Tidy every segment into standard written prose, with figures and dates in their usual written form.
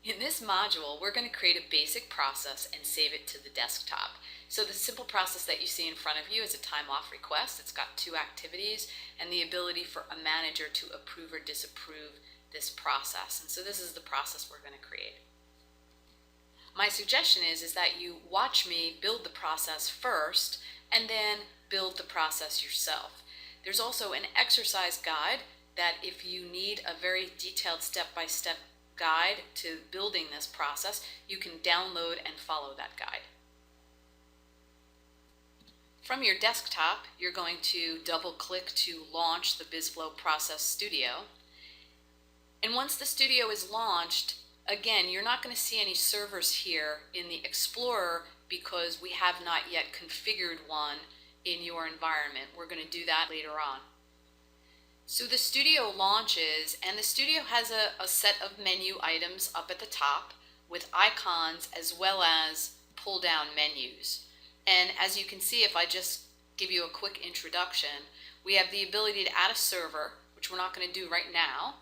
In this module, we're going to create a basic process and save it to the desktop. So the simple process that you see in front of you is a time off request. It's got two activities and the ability for a manager to approve or disapprove this process. And so this is the process we're going to create. My suggestion is that you watch me build the process first and then build the process yourself. There's also an exercise guide that if you need a very detailed step-by-step guide to building this process, you can download and follow that guide. From your desktop, you're going to double-click to launch the BizFlow Process Studio. And once the studio is launched, again, you're not going to see any servers here in the Explorer because we have not yet configured one in your environment. We're going to do that later on. So the studio launches, and the studio has a set of menu items up at the top with icons as well as pull-down menus. And as you can see, if I just give you a quick introduction, we have the ability to add a server, which we're not going to do right now,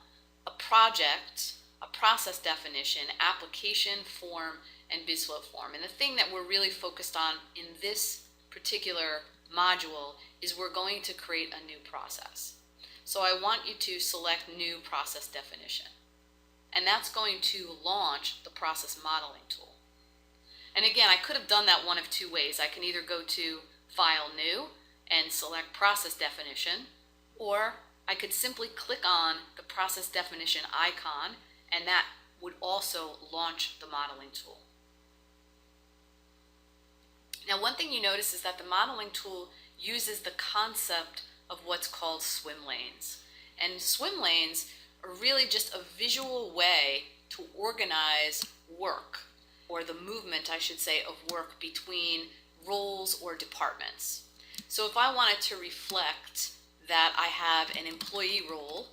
a project, a process definition, application, form, and BizFlow form. And the thing that we're really focused on in this particular module is we're going to create a new process. So I want you to select New Process Definition. And that's going to launch the process modeling tool. And again, I could have done that one of two ways. I can either go to File, New, and select Process Definition, or I could simply click on the Process Definition icon, and that would also launch the modeling tool. Now, one thing you notice is that the modeling tool uses the concept of what's called swim lanes. And swim lanes are really just a visual way to organize work, or the movement, I should say, of work between roles or departments. So if I wanted to reflect that I have an employee role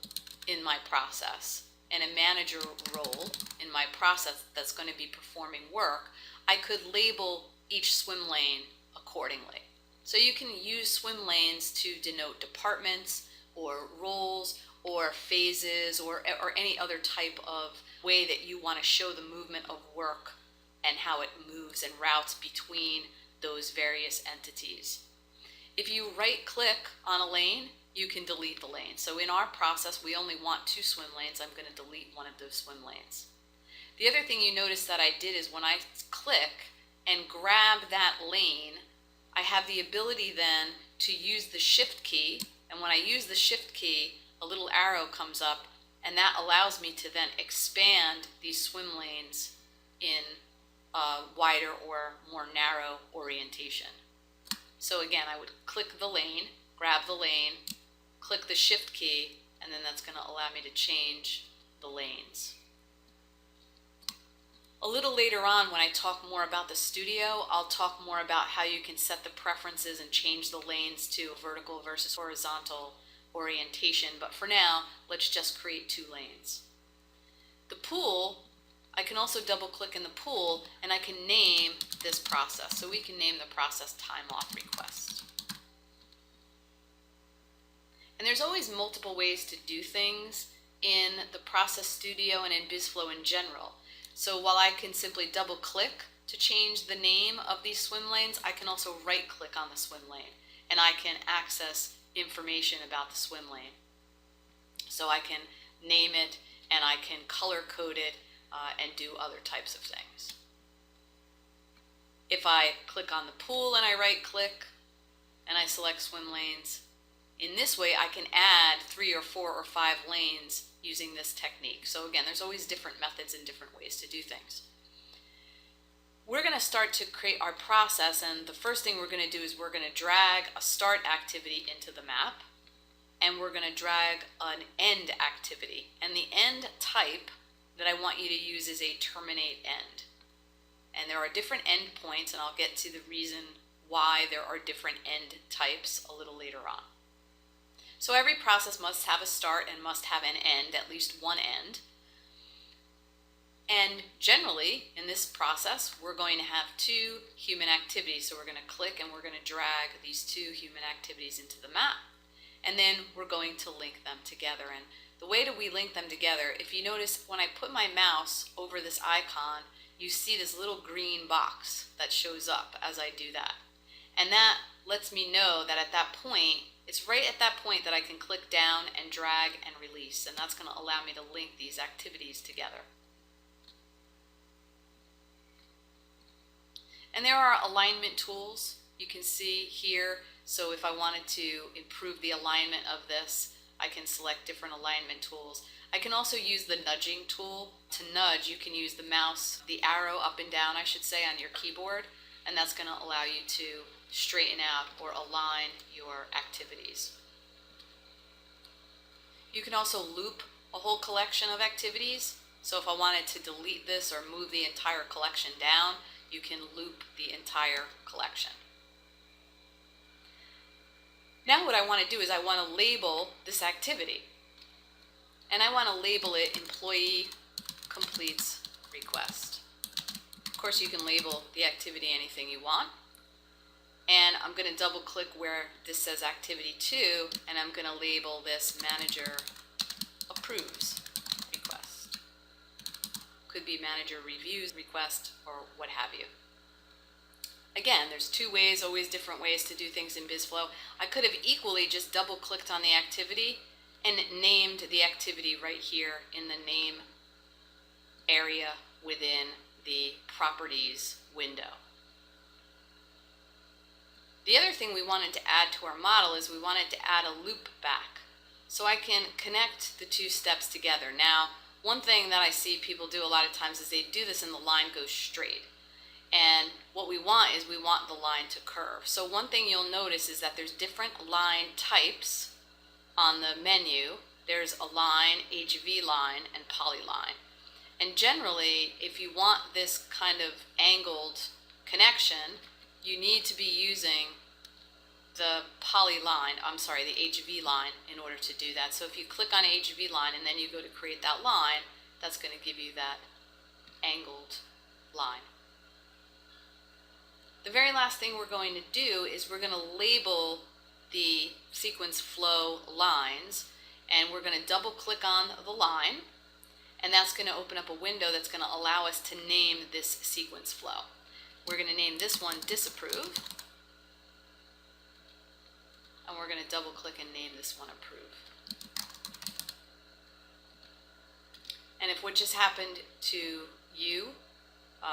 in my process and a manager role in my process that's going to be performing work, I could label each swim lane accordingly. So you can use swim lanes to denote departments or roles or phases or any other type of way that you want to show the movement of work and how it moves and routes between those various entities. If you right-click on a lane, you can delete the lane. So in our process, we only want 2 swim lanes. I'm going to delete one of those swim lanes. The other thing you notice that I did is when I click and grab that lane, I have the ability then to use the Shift key, and when I use the Shift key, a little arrow comes up, and that allows me to then expand these swim lanes in a wider or more narrow orientation. So again, I would click the lane, grab the lane, click the Shift key, and then that's going to allow me to change the lanes. A little later on, when I talk more about the studio, I'll talk more about how you can set the preferences and change the lanes to a vertical versus horizontal orientation. But for now, let's just create 2 lanes. The pool, I can also double click in the pool and I can name this process. So we can name the process time off request. And there's always multiple ways to do things in the Process Studio and in BizFlow in general. So while I can simply double click to change the name of these swim lanes, I can also right click on the swim lane and I can access information about the swim lane. So I can name it and I can color code it and do other types of things. If I click on the pool and I right click and I select swim lanes, in this way I can add 3 or 4 or 5 lanes using this technique. So again, there's always different methods and different ways to do things. We're going to start to create our process, and the first thing we're going to do is we're going to drag a start activity into the map, and we're going to drag an end activity. And the end type that I want you to use is a terminate end. And there are different end points, and I'll get to the reason why there are different end types a little later on. So every process must have a start and must have an end, at least one end. And generally, in this process, we're going to have 2 human activities. So we're going to click and we're going to drag these 2 human activities into the map. And then we're going to link them together. And the way that we link them together, if you notice when I put my mouse over this icon, you see this little green box that shows up as I do that. And that lets me know that at that point, it's right at that point that I can click down and drag and release, and that's going to allow me to link these activities together. And there are alignment tools you can see here. So if I wanted to improve the alignment of this, I can select different alignment tools. I can also use the nudging tool. To nudge, you can use the mouse, the arrow up and down, I should say, on your keyboard, and that's going to allow you to straighten out or align your activities. You can also loop a whole collection of activities. So if I wanted to delete this or move the entire collection down, you can loop the entire collection. Now what I want to do is I want to label this activity. And I want to label it Employee Completes Request. Of course, you can label the activity anything you want. And I'm going to double click where this says Activity 2, and I'm going to label this Manager Approves Request. Could be Manager Reviews Request or what have you. Again, there's two ways, always different ways to do things in BizFlow. I could have equally just double clicked on the activity and named the activity right here in the name area within the Properties window. The other thing we wanted to add to our model is we wanted to add a loop back. So I can connect the two steps together. Now, one thing that I see people do a lot of times is they do this and the line goes straight. And what we want is we want the line to curve. So one thing you'll notice is that there's different line types on the menu. There's Align, HV line, and Polyline. And generally, if you want this kind of angled connection, you need to be using the the HV line in order to do that. So if you click on HV line and then you go to create that line, that's going to give you that angled line. The very last thing we're going to do is we're going to label the sequence flow lines, and we're going to double click on the line, and that's going to open up a window that's going to allow us to name this sequence flow. We're going to name this one Disapprove, and we're going to double click and name this one Approve. And if what just happened to you,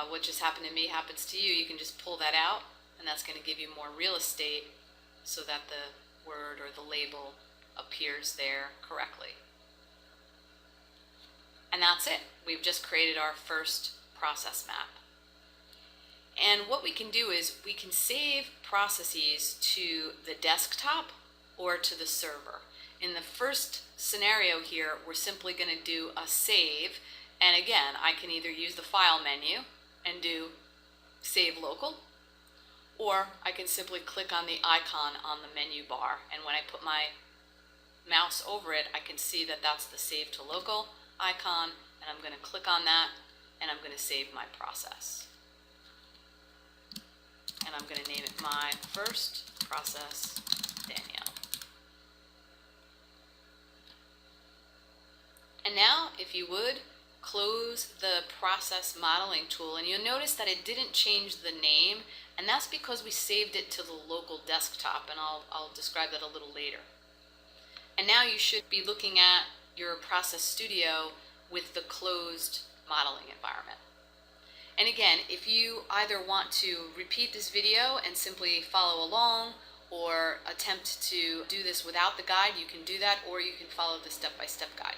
what just happened to me happens to you, you can just pull that out, and that's going to give you more real estate so that the word or the label appears there correctly. And that's it. We've just created our first process map. And what we can do is we can save processes to the desktop or to the server. In the first scenario here, we're simply going to do a save. And again, I can either use the file menu and do save local, or I can simply click on the icon on the menu bar. And when I put my mouse over it, I can see that that's the save to local icon, and I'm going to click on that, and I'm going to save my process. And I'm going to name it My First Process, Danielle. And now, if you would, close the process modeling tool, and you'll notice that it didn't change the name, and that's because we saved it to the local desktop, and I'll describe that a little later. And now you should be looking at your Process Studio with the closed modeling environment. And again, if you either want to repeat this video and simply follow along, or attempt to do this without the guide, you can do that, or you can follow the step-by-step guide.